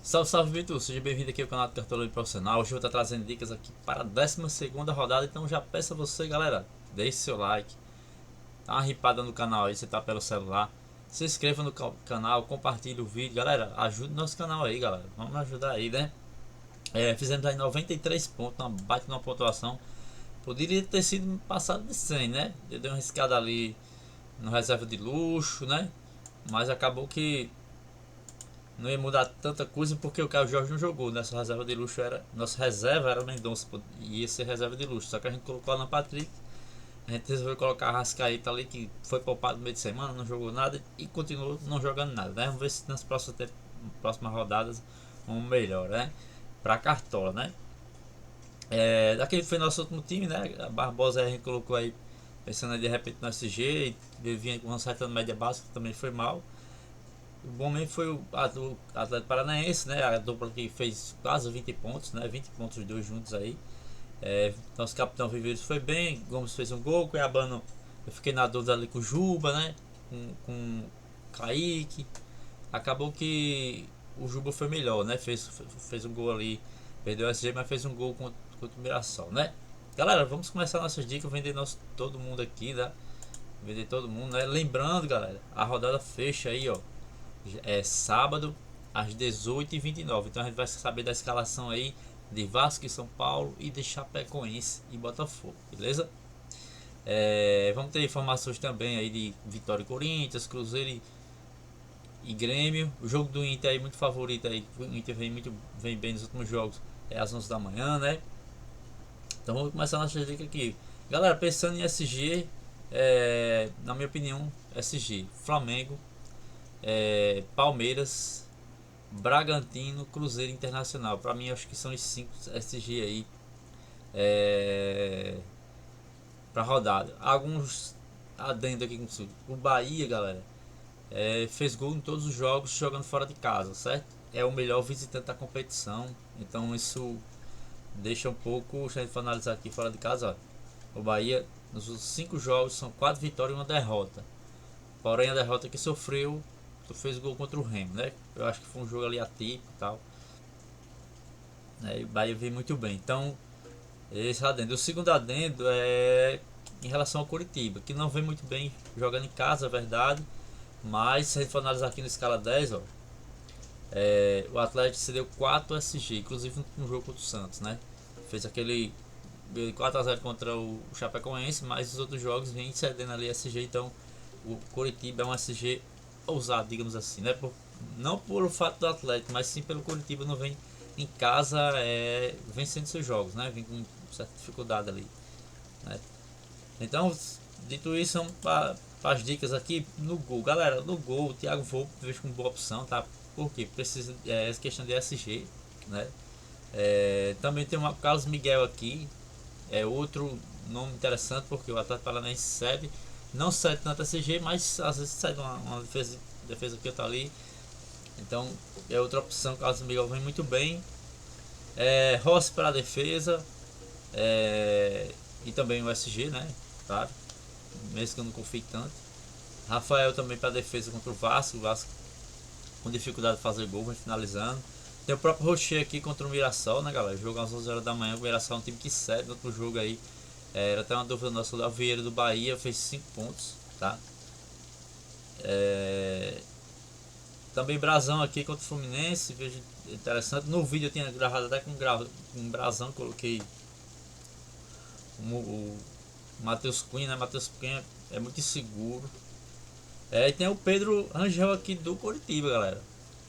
Salve, salve, Vitor! Seja bem-vindo aqui ao canal do Cartoleiro Profissional. Hoje eu vou estar trazendo dicas aqui para a 12ª rodada. Então já peço a você, galera, deixe seu like, dá uma ripada no canal aí, você tá pelo celular. Se inscreva no canal, compartilhe o vídeo. Galera, ajude nosso canal aí, galera. Vamos ajudar aí, né? Fizemos aí 93 pontos, uma baita numa pontuação. Poderia ter sido passado de 100, né? Eu dei uma riscada ali no reserva de luxo, né? Mas acabou que não ia mudar tanta coisa porque o Caio Jorge não jogou. Nessa reserva de luxo era. Nossa reserva era Mendonça, ia ser reserva de luxo. Só que a gente colocou Alan Patrick. A gente resolveu colocar a Rascaeta ali, que foi poupado no meio de semana, não jogou nada e continuou não jogando nada, né? Vamos ver se nas próximas rodadas vamos melhor, né? Pra Cartola, né? Daquele foi nosso último time, né? A Barbosa a gente colocou aí, pensando aí de repente no SG, e vinha com uma certa média básica, também foi mal. O bom mesmo foi o Atlético Paranaense, né? A dupla que fez quase 20 pontos, né? 20 pontos os dois juntos aí. Nosso capitão Viveiros foi bem, Gomes fez um gol, Cuiabano eu fiquei na dúvida ali com o Juba, né? Com Kaique. Acabou que o Juba foi melhor, né? Fez um gol ali, perdeu o SG, mas fez um gol contra o Mirassol, né? Galera, vamos começar nossas dicas, vender todo mundo aqui, né? Vender todo mundo, né? Lembrando, galera, a rodada fecha aí, ó. É sábado às 18h29. Então a gente vai saber da escalação aí de Vasco e São Paulo e de Chapecoense e Botafogo, beleza? Vamos ter informações também aí de Vitória e Corinthians, Cruzeiro e Grêmio. O jogo do Inter aí muito favorito aí. O Inter vem bem nos últimos jogos. É às 11 da manhã, né? Então vamos começar nossa dica aqui. Galera, pensando em SG, na minha opinião, SG, Flamengo, Palmeiras, Bragantino, Cruzeiro Internacional. Para mim, acho que são os 5 SG aí para rodada. Alguns adendo aqui com o Bahia, galera. Fez gol em todos os jogos jogando fora de casa, certo? É o melhor visitante da competição. Então isso deixa um pouco. Deixa a gente analisar aqui fora de casa. Ó. O Bahia, nos 5 jogos, são 4 vitórias e uma derrota. Porém, a derrota que sofreu, tu fez gol contra o Remo, né? Eu acho que foi um jogo ali atípico e tal. E o Bahia veio muito bem. Então, esse adendo. O segundo adendo é em relação ao Curitiba, que não vem muito bem jogando em casa, é verdade. Mas se a gente for analisar aqui na escala 10, ó, o Atlético cedeu 4 SG, inclusive no jogo contra o Santos, né? Fez aquele 4-0 contra o Chapecoense, mas os outros jogos vem cedendo ali SG, então o Curitiba é um SG ousado, digamos assim, né? Não por o fato do Atlético, mas sim pelo Curitiba não vem em casa vencendo seus jogos, né? Vem com certa dificuldade ali, né? Então, dito isso, vamos para as dicas aqui no gol. Galera, no gol, o Thiago Volpe vejo como boa opção, tá? Porque precisa questão de SG, né? Também tem o Carlos Miguel aqui, é outro nome interessante porque o Atlético Paranaense cede, não cede tanto SG, mas às vezes cede uma defesa que tá ali. Então é outra opção. Carlos Miguel vem muito bem. Rossi para a defesa, e também o SG, né? Claro, mesmo que eu não confie tanto. Rafael também para a defesa contra o Vasco. O Vasco com dificuldade de fazer gol, vai finalizando. Tem o próprio Rocher aqui contra o Mirassol, né, galera? Jogo às 11 horas da manhã. O Mirassol é um time que cede no outro jogo aí. Era até uma dúvida nossa. O Léo Vieira do Bahia fez 5 pontos, tá? Também Brasão aqui contra o Fluminense. Vejo interessante. No vídeo eu tinha gravado até com Brasão. Coloquei o Matheus Cunha, né? Matheus Cunha é muito inseguro. E tem o Pedro Rangel aqui do Curitiba, galera.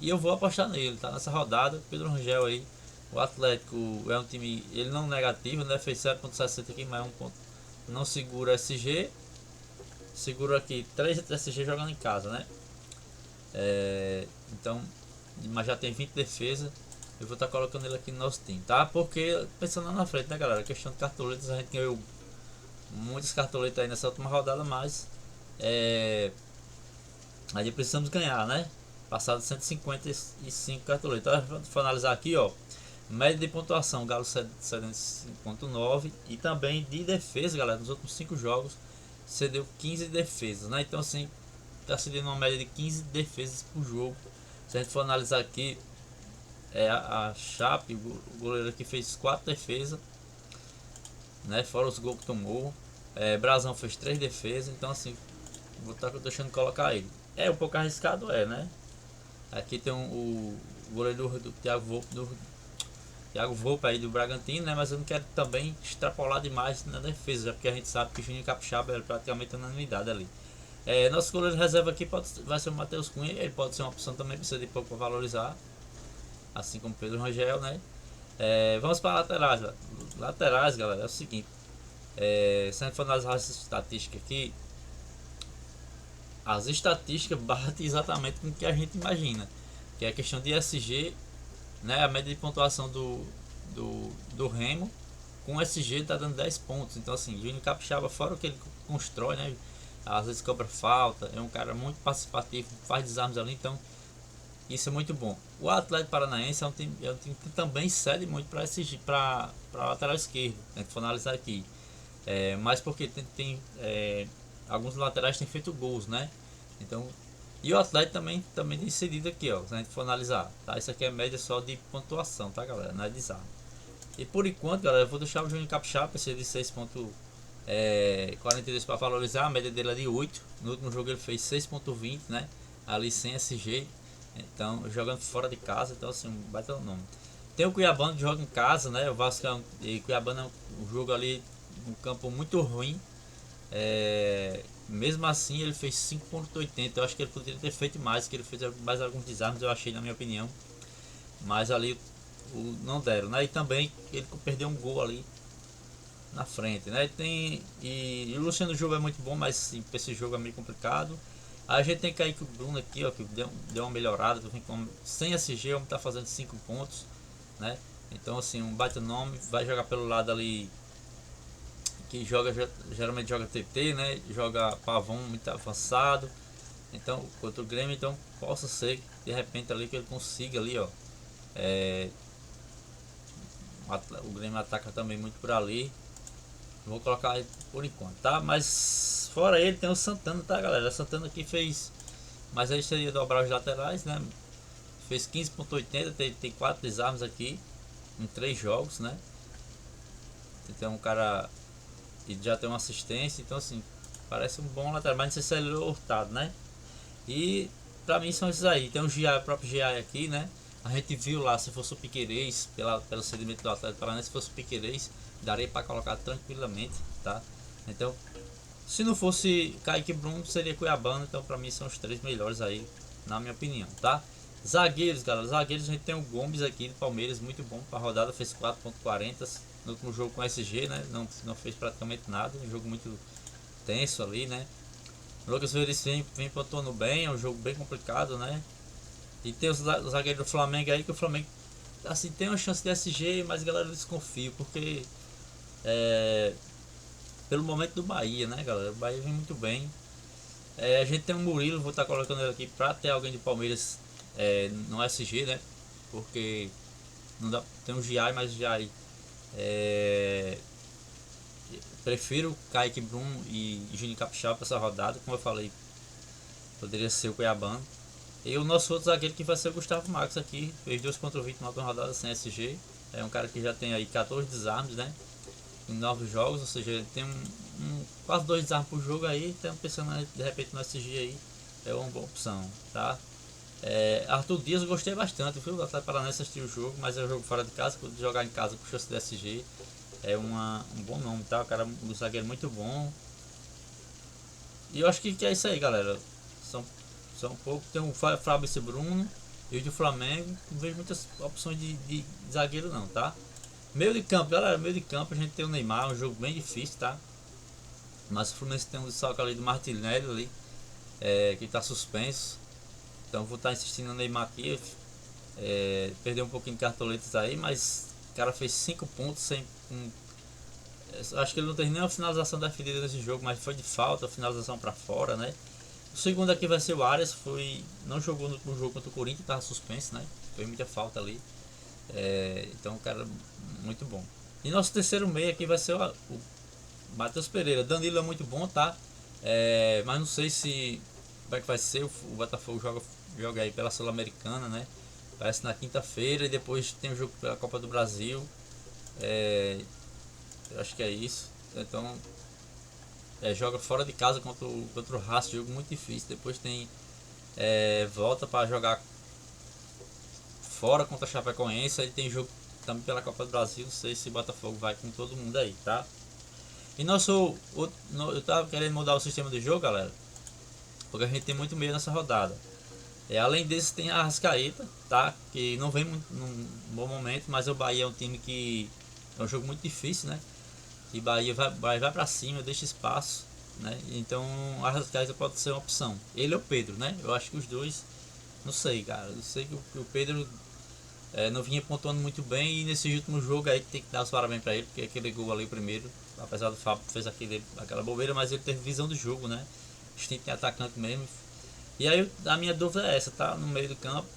E eu vou apostar nele, tá? Nessa rodada, Pedro Rangel aí. O Atlético é um time, ele não negativo, né? Fez 7.60 aqui, mas não segura SG. Segura aqui 3 SG jogando em casa, né? Então, mas já tem 20 defesa. Eu vou estar colocando ele aqui no nosso time, tá? Porque pensando lá na frente, né, galera? A questão de cartoletas, a gente ganhou muitas cartoletas aí nessa última rodada, mas aí precisamos ganhar, né? Passado 155 cartoletas. Então, vou analisar aqui, ó. Média de pontuação, Galo cedendo 5.9. E também de defesa, galera. Nos últimos 5 jogos, cedeu 15 defesas, né? Então, assim, tá cedendo uma média de 15 defesas por jogo. Se a gente for analisar aqui, a Chape, o goleiro aqui fez 4 defesas, né? Fora os gols que tomou. Brasão fez 3 defesas, então assim, vou estar deixando colocar ele. É um pouco arriscado, né? Aqui tem o goleiro do Thiago Volpe aí do Bragantino, né? Mas eu não quero também extrapolar demais na defesa, já porque a gente sabe que o Juninho Capixaba é praticamente unanimidade ali. Nosso goleiro reserva aqui vai ser o Matheus Cunha, ele pode ser uma opção também, precisa de pouco para valorizar, assim como Pedro Rangel, né? Vamos para laterais. Laterais, galera, é o seguinte: se a gente for analisar as estatísticas aqui, as estatísticas batem exatamente com o que a gente imagina, que é a questão de SG, né? A média de pontuação do Remo com SG está dando 10 pontos. Então, assim, Júnior Capixaba, fora o que ele constrói, né? Às vezes cobra falta, é um cara muito participativo, faz desarmes ali, então isso é muito bom. O Atlético Paranaense é um time que também cede muito para SG, para lateral esquerdo, né? Se for analisar aqui, mas porque tem alguns laterais têm feito gols, né? Então, e o Atlético também tem cedido aqui, ó, se a gente for analisar, tá? Isso aqui é média só de pontuação, tá, galera? Não é desarme. E por enquanto, galera, eu vou deixar o Júnior Capixaba, esse de 6.42 para valorizar, a média dele é de 8. No último jogo ele fez 6.20, né? Ali sem SG, então jogando fora de casa, então assim, vai ter o nome. Tem o Cuiabano que joga em casa, né? O Vasco e Cuiabano é um jogo ali, um campo muito ruim. Mesmo assim ele fez 5.80. Eu acho que ele poderia ter feito mais, que ele fez mais alguns desarmes, eu achei, na minha opinião. Mas ali não deram, né? E também ele perdeu um gol ali na frente, né? E o Luciano Jogo é muito bom, mas sim, esse jogo é meio complicado. Aí a gente tem que cair com o Bruno aqui, ó, que deu uma melhorada, sem SG, o homem tá fazendo 5 pontos, né? Então assim, um baita nome, vai jogar pelo lado ali que geralmente joga TT, né? Joga pavão muito avançado. Então, contra o Grêmio, então possa ser de repente ali que ele consiga ali, ó. O Grêmio ataca também muito por ali. Vou colocar ele por enquanto, tá? Mas fora ele tem o Santana, tá, galera? O Santana aqui fez, mas aí seria dobrar os laterais, né? Fez 15.80, tem 4 desarmes aqui em 3 jogos, né? Então um cara e já tem uma assistência, então assim, parece um bom lateral, mas não sei se ele é hurtado, né? E pra mim são esses aí. Tem o GI, o próprio GI aqui, né? A gente viu lá, se fosse o Piquerez, pelo sedimento do Atlético Paranaense, se fosse o Piquerez, daria para colocar tranquilamente, tá? Então, se não fosse Kaique Bruno, seria Cuiabano. Então, pra mim, são os 3 melhores aí, na minha opinião, tá? Zagueiros, galera. Zagueiros, a gente tem o Gomes aqui do Palmeiras, muito bom pra rodada, fez 4.40 no último jogo com SG, né? Não fez praticamente nada, um jogo muito tenso ali, né? Lucas Veríssimo vem pontuando bem, é um jogo bem complicado, né? E tem o zagueiro do Flamengo aí, que o Flamengo assim, tem uma chance de SG, mas a galera desconfia, porque pelo momento do Bahia, né, galera? O Bahia vem muito bem. A gente tem um Murilo, vou estar colocando ele aqui pra ter alguém de Palmeiras no SG, né? Porque não dá, tem um Giai, mas o Giai prefiro Kaique Bruno e Juninho Capixaba para essa rodada, como eu falei, poderia ser o Cuiabano. E o nosso outro zagueiro que vai ser o Gustavo Marques aqui, fez 2.20 na última rodada sem SG. É um cara que já tem aí 14 desarmes, né? Em 9 jogos, ou seja, ele tem quase 2 desarmes por jogo aí, então pensando de repente no SG aí, é uma boa opção, tá? Arthur Dias eu gostei bastante, viu? O Atlético Paranaense assistiu o jogo, mas é um jogo fora de casa, quando jogar em casa com chance de SG, é um bom nome, tá? O cara, um zagueiro muito bom. E eu acho que é isso aí, galera. São um pouco. Tem o Fabrício Bruno e o do Flamengo. Não vejo muitas opções de zagueiro, não, tá? Meio de campo, galera. Meio de campo a gente tem o Neymar, um jogo bem difícil, tá? Mas o Fluminense tem um desfalque ali do Martinelli ali, que tá suspenso. Então vou estar insistindo no Neymar aqui. Perdeu um pouquinho de cartoletas aí, mas o cara fez 5 pontos sem. Acho que ele não teve nenhuma finalização definida nesse jogo, mas foi de falta, finalização para fora, né? O segundo aqui vai ser o Arias, não jogou no último jogo contra o Corinthians, estava suspenso, né? Foi muita falta ali. Então, cara, muito bom. E nosso terceiro meio aqui vai ser o Matheus Pereira. Danilo é muito bom, tá? Mas não sei se como é que vai ser. O Botafogo joga aí pela Sul-Americana, né? Parece na quinta-feira e depois tem o jogo pela Copa do Brasil. Eu acho que é isso. Então joga fora de casa contra o Racing, jogo muito difícil. Depois tem volta para jogar fora contra a Chapecoense. Aí tem jogo também pela Copa do Brasil. Não sei se o Botafogo vai com todo mundo aí, tá? E eu tava querendo mudar o sistema do jogo, galera, porque a gente tem muito meio nessa rodada. Além desse tem a Arrascaeta, tá? Que não vem muito, num bom momento, mas o Bahia é um time que é um jogo muito difícil, né? E Bahia vai pra cima, deixa espaço, né? Então a Arrascaeta pode ser uma opção. Ele é o Pedro, né? Eu acho que os dois, não sei, cara. Eu sei que o Pedro não vinha pontuando muito bem e nesse último jogo aí tem que dar os parabéns pra ele, porque aquele gol ali primeiro, apesar do Fábio fez aquela bobeira, mas ele teve visão do jogo, né? A gente tem atacante mesmo. E aí a minha dúvida é essa, tá? No meio do campo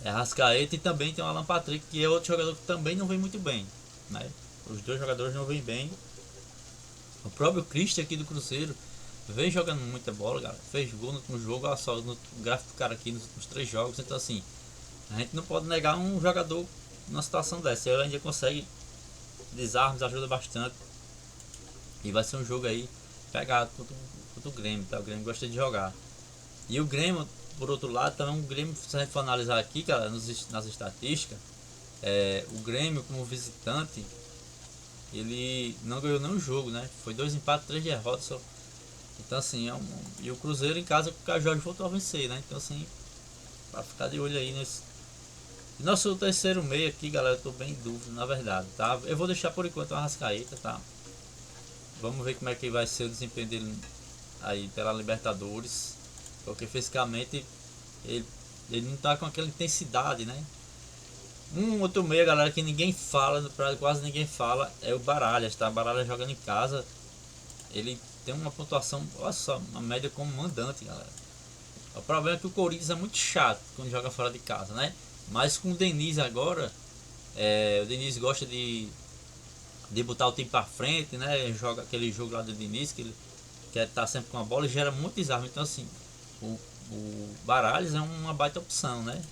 é Arrascaeta e também tem o Alan Patrick, que é outro jogador que também não vem muito bem, né? Os dois jogadores não vêm bem. O próprio Christian aqui do Cruzeiro vem jogando muita bola, cara. Fez gol no último jogo, olha só no gráfico do cara aqui nos últimos 3 jogos. Então assim, a gente não pode negar um jogador numa situação dessa. Ele ainda consegue desarmes, ajuda bastante. E vai ser um jogo aí pegado contra o Grêmio, tá? O Grêmio gosta de jogar. E o Grêmio, por outro lado, também um Grêmio, se a gente for analisar aqui, cara, nas estatísticas, o Grêmio como visitante, ele não ganhou nenhum jogo, né? Foi 2 empates, 3 derrotas só. Então assim, e o Cruzeiro em casa com o Cajó voltou a vencer, né? Então assim, pra ficar de olho aí nesse. E nosso terceiro meio aqui, galera, eu tô bem em dúvida, na verdade, tá? Eu vou deixar por enquanto o Arrascaeta, tá? Vamos ver como é que vai ser o desempenho dele aí pela Libertadores. Porque fisicamente ele não tá com aquela intensidade, né? Um outro meio, galera, que ninguém fala, quase ninguém fala, é o Baralhas, tá? Baralhas jogando em casa. Ele tem uma pontuação, olha só, uma média como mandante, galera. O problema é que o Corinthians é muito chato quando joga fora de casa, né? Mas com o Diniz agora, o Diniz gosta de botar o time pra frente, né? Joga aquele jogo lá do Diniz, que ele quer estar sempre com a bola e gera muito desarme. Então assim, o Baralhas é uma baita opção, né?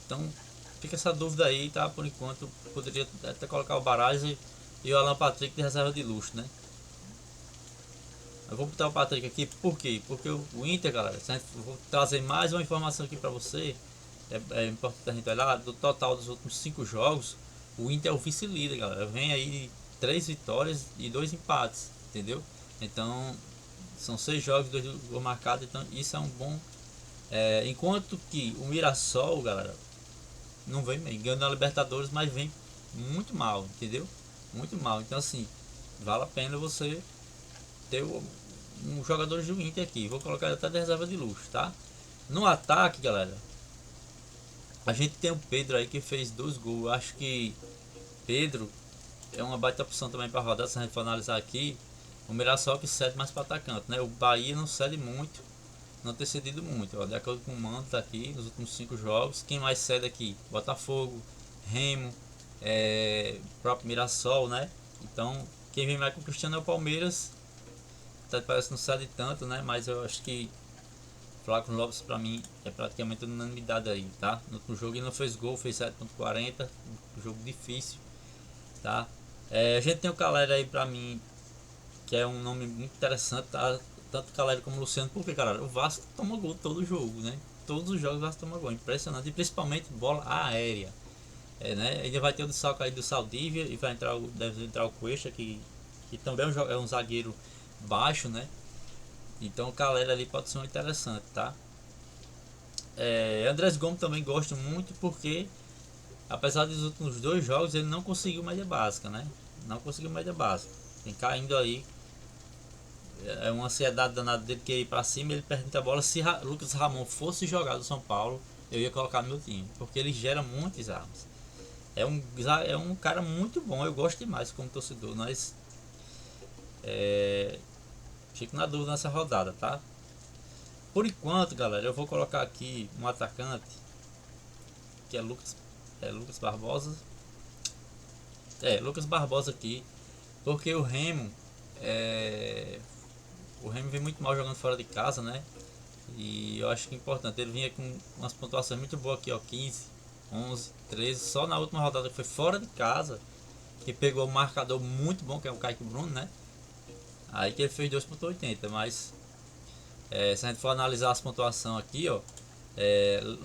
Então fica essa dúvida aí, tá? Por enquanto poderia até colocar o Baralhas e o Alan Patrick de reserva de luxo, né? Eu vou botar o Patrick aqui, por quê? Porque o Inter, galera, eu vou trazer mais uma informação aqui pra você. É importante a gente olhar, do total dos últimos 5 jogos, o Inter é o vice-líder, galera. Vem aí 3 vitórias e 2 empates, entendeu? Então, são 6 jogos, 2 gols marcados, então isso é um bom. Enquanto que o Mirassol, galera, não vem bem, ganhando na Libertadores, mas vem muito mal, entendeu? Muito mal. Então, assim, vale a pena você ter um jogador do Inter aqui. Vou colocar até de reserva de luxo, tá? No ataque, galera, a gente tem o Pedro aí que fez 2 gols. Acho que Pedro é uma baita opção também para rodar. Se a gente for analisar aqui, o Mirassol que cede mais para atacante, né? O Bahia não cede muito, não tem cedido muito. Ó, de acordo com o Mano tá aqui nos últimos 5 jogos. Quem mais cede aqui? Botafogo, Remo, próprio Mirassol, né? Então quem vem mais com o Cristiano é o Palmeiras. Até parece que não cede tanto, né? Mas eu acho que Flávio Lopes pra mim é praticamente unanimidade aí, tá? No último jogo ele não fez gol, fez 7.40, um jogo difícil, tá? A gente tem o Caleri aí pra mim, que é um nome muito interessante, tá? Tanto o Caleri como o Luciano, porque, cara, o Vasco toma gol todo jogo, né? Todos os jogos o Vasco toma gol, impressionante, e principalmente bola aérea, né? Ainda vai ter o salto aí do Saldívia e deve entrar o Cuesta, que também é um zagueiro baixo, né? Então o Caleri ali pode ser um interessante, tá? Andrés Gomes também gosto muito porque, apesar dos últimos 2 jogos, ele não conseguiu média básica, né? Não conseguiu média básica. Tem caindo aí. É uma ansiedade danada dele que ir pra cima. Ele perde muita bola. Se Lucas Ramon fosse jogar do São Paulo, eu ia colocar no meu time, porque ele gera muitas armas. É um cara muito bom. Eu gosto demais como torcedor. Mas fico na dúvida nessa rodada, tá? Por enquanto, galera, eu vou colocar aqui um atacante que é Lucas Barbosa. Lucas Barbosa aqui, porque o Remo vem muito mal jogando fora de casa, né? E eu acho que é importante. Ele vinha com umas pontuações muito boas aqui, ó. 15, 11, 13. Só na última rodada que foi fora de casa, que pegou um marcador muito bom, que é o Kaique Bruno, né? Aí que ele fez 2,80. Mas se a gente for analisar as pontuações aqui, ó,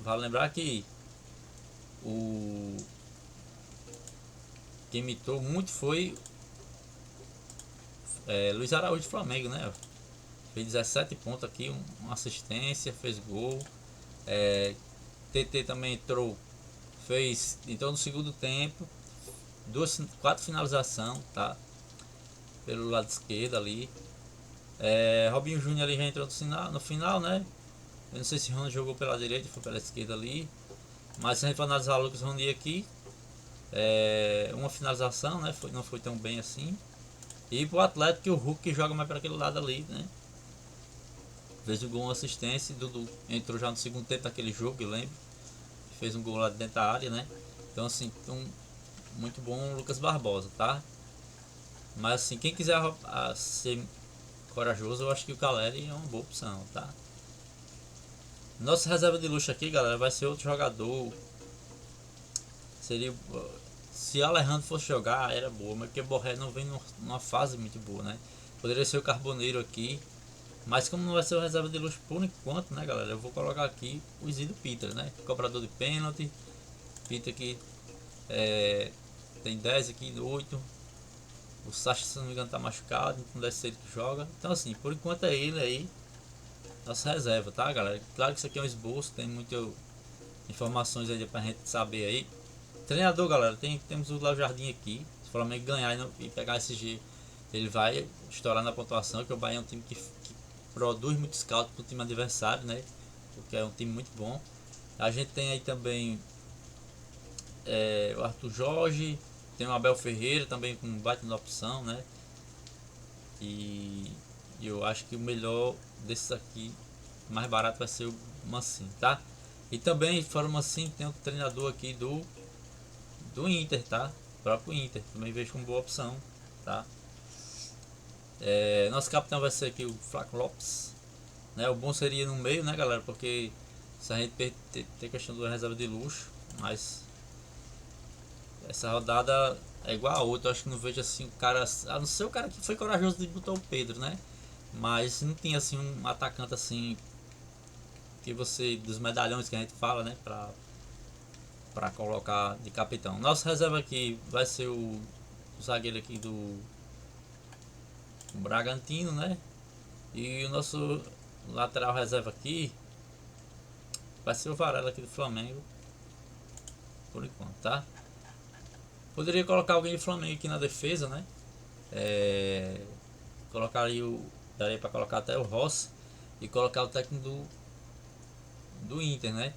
vale lembrar que o que imitou muito foi Luiz Araújo de Flamengo, né? Fez 17 pontos aqui, uma assistência, fez gol. TT também entrou no segundo tempo, 4 finalizações, tá? Pelo lado esquerdo ali. Robinho Júnior ali já entrou no final, né? Eu não sei se o Rony jogou pela direita, foi pela esquerda ali. Mas se a gente for analisar o Lucas Rony aqui, uma finalização, né? Não foi tão bem assim. E pro Atlético, que o Hulk que joga mais para aquele lado ali, né? Fez um gol, uma assistência. Dudu entrou já no segundo tempo daquele jogo, eu lembro. Fez um gol lá dentro da área, né? Então, assim, muito bom o Lucas Barbosa, tá? Mas, assim, quem quiser ser corajoso, eu acho que o Caleri é uma boa opção, tá? Nossa reserva de luxo aqui, galera, vai ser outro jogador. Seria. Se Alejandro fosse jogar, era boa, mas porque Borré não vem numa fase muito boa, né? Poderia ser o Carboneiro aqui. Mas como não vai ser o reserva de luxo por enquanto, né, galera? Eu vou colocar aqui o Isidro Peter, né? Cobrador de pênalti. Peter aqui tem 10 aqui, 8. O Sacha, se não me engano, tá machucado, não deve ser ele que joga. Então, assim, por enquanto é ele aí, nossa reserva, tá, galera? Claro que isso aqui é um esboço, tem muitas informações aí pra gente saber aí. Treinador, galera, temos o Léo Jardim aqui. Se o Flamengo ganhar e pegar esse G, ele vai estourar na pontuação, que o Bahia é um time que produz muito scout pro time adversário, né? Porque é um time muito bom. A gente tem aí também o Arthur Jorge, tem o Abel Ferreira também com baita na opção, né? E eu acho que o melhor desses aqui, mais barato, vai ser o Mancini, tá? E também, fora o Mancini, tem outro treinador aqui do Inter, tá? O próprio Inter, também vejo como boa opção, tá? Nosso capitão vai ser aqui o Flaco Lopes, né? O bom seria no meio, né, galera? Porque se a gente ter questão da reserva de luxo, mas essa rodada é igual a outra. Eu acho que não vejo assim o cara, a não ser o cara que foi corajoso de botar o Pedro, né? Mas não tinha assim um atacante assim que você, dos medalhões que a gente fala, né, pra colocar de capitão. Nossa reserva aqui vai ser o zagueiro aqui do Bragantino, né? E o nosso lateral reserva aqui vai ser o Varela aqui do Flamengo, por enquanto, tá? Poderia colocar alguém do Flamengo aqui na defesa, né? Colocar aí daria para colocar até o Rossi e colocar o técnico do Inter, né?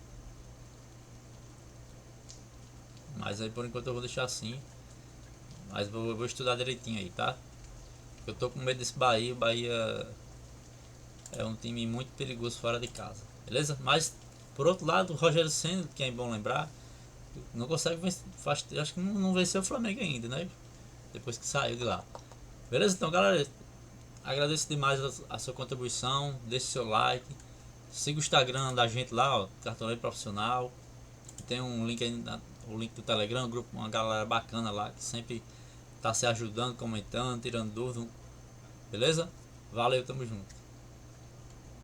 Mas aí por enquanto eu vou deixar assim. Mas vou estudar direitinho aí, tá? Eu tô com medo desse Bahia. O Bahia é um time muito perigoso fora de casa, beleza? Mas por outro lado, o Rogério Ceni, que é bom lembrar, não consegue vencer, acho que não venceu o Flamengo ainda, né? Depois que saiu de lá. Beleza? Então, galera, agradeço demais a sua contribuição. Deixe seu like. Siga o Instagram da gente lá, ó, Cartoleiro Profissional. Tem um link aí, o link do Telegram, um grupo, uma galera bacana lá que sempre tá se ajudando, comentando, tirando dúvida. Beleza? Valeu, tamo junto.